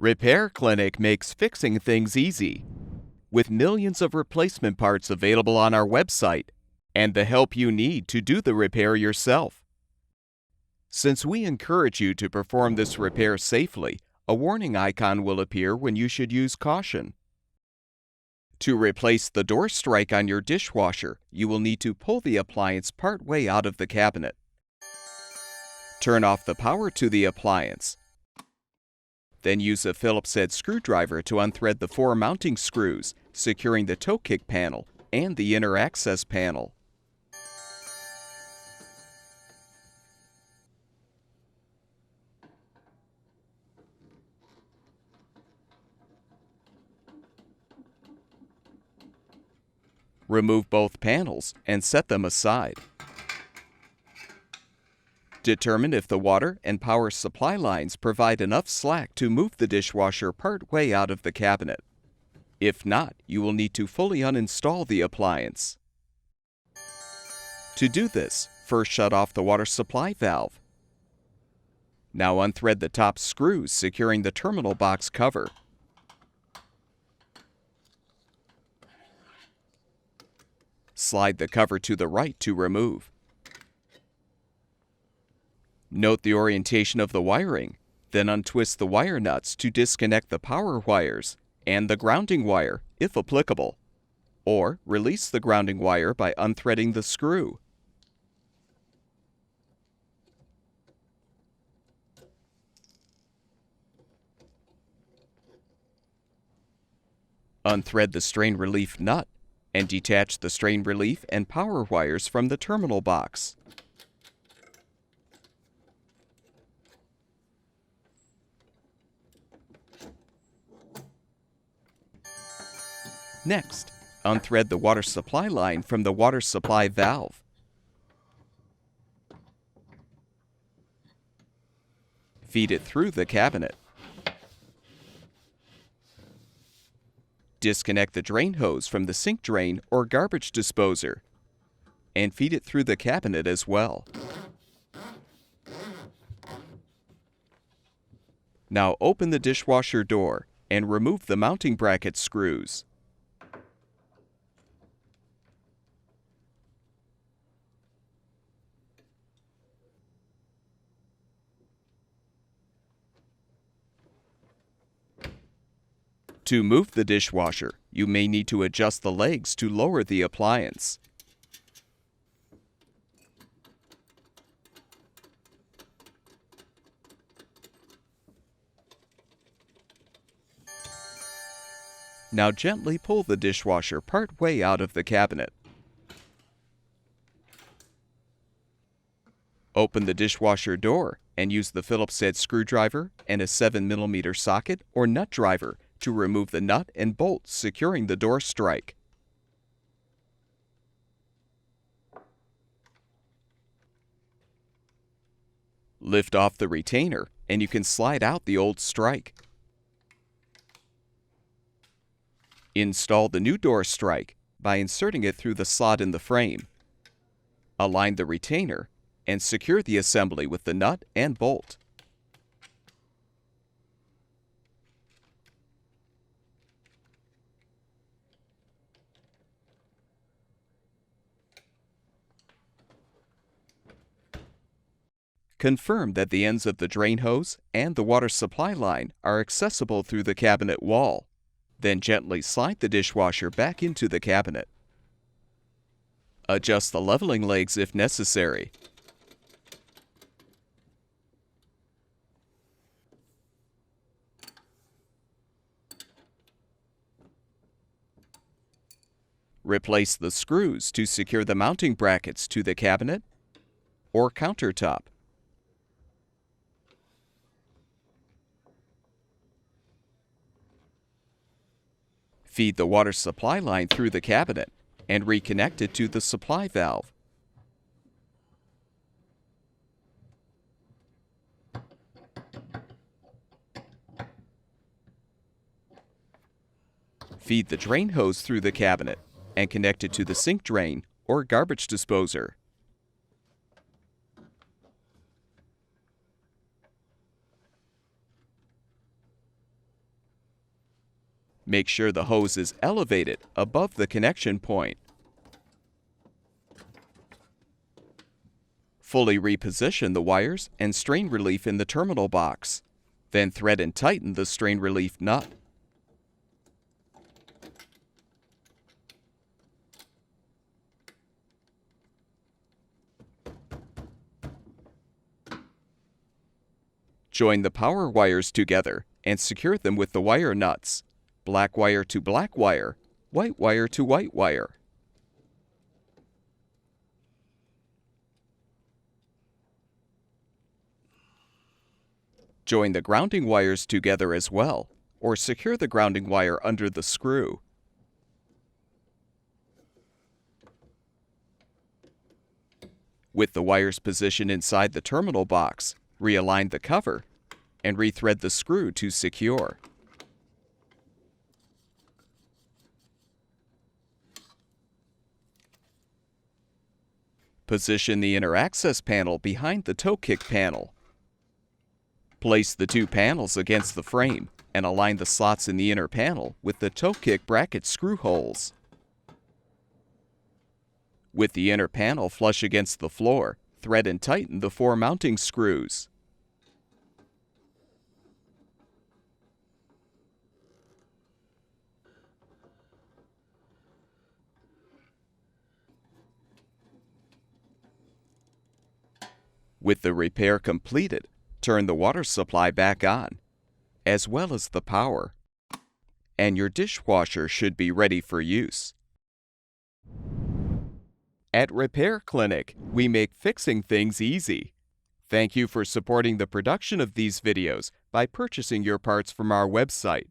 Repair Clinic makes fixing things easy, with millions of replacement parts available on our website and the help you need to do the repair yourself. Since we encourage you to perform this repair safely, a warning icon will appear when you should use caution. To replace the door strike on your dishwasher, you will need to pull the appliance partway out of the cabinet. Turn off the power to the appliance. Then use a Phillips head screwdriver to unthread the 4 mounting screws, securing the toe kick panel and the inner access panel. Remove both panels and set them aside. Determine if the water and power supply lines provide enough slack to move the dishwasher partway out of the cabinet. If not, you will need to fully uninstall the appliance. To do this, first shut off the water supply valve. Now unthread the top screws securing the terminal box cover. Slide the cover to the right to remove. Note the orientation of the wiring, then untwist the wire nuts to disconnect the power wires and the grounding wire, if applicable, or release the grounding wire by unthreading the screw. Unthread the strain relief nut and detach the strain relief and power wires from the terminal box. Next, unthread the water supply line from the water supply valve. Feed it through the cabinet. Disconnect the drain hose from the sink drain or garbage disposer and feed it through the cabinet as well. Now open the dishwasher door and remove the mounting bracket screws. To move the dishwasher, you may need to adjust the legs to lower the appliance. Now gently pull the dishwasher partway out of the cabinet. Open the dishwasher door and use the Phillips head screwdriver and a 7mm socket or nut driver to remove the nut and bolt securing the door strike. Lift off the retainer and you can slide out the old strike. Install the new door strike by inserting it through the slot in the frame. Align the retainer and secure the assembly with the nut and bolt. Confirm that the ends of the drain hose and the water supply line are accessible through the cabinet wall. Then gently slide the dishwasher back into the cabinet. Adjust the leveling legs if necessary. Replace the screws to secure the mounting brackets to the cabinet or countertop. Feed the water supply line through the cabinet and reconnect it to the supply valve. Feed the drain hose through the cabinet and connect it to the sink drain or garbage disposer. Make sure the hose is elevated above the connection point. Fully reposition the wires and strain relief in the terminal box. Then thread and tighten the strain relief nut. Join the power wires together and secure them with the wire nuts. Black wire to black wire, white wire to white wire. Join the grounding wires together as well, or secure the grounding wire under the screw. With the wires positioned inside the terminal box, realign the cover and rethread the screw to secure. Position the inner access panel behind the toe kick panel. Place the two panels against the frame and align the slots in the inner panel with the toe kick bracket screw holes. With the inner panel flush against the floor, thread and tighten the 4 mounting screws. With the repair completed, turn the water supply back on, as well as the power, and your dishwasher should be ready for use. At Repair Clinic, we make fixing things easy. Thank you for supporting the production of these videos by purchasing your parts from our website.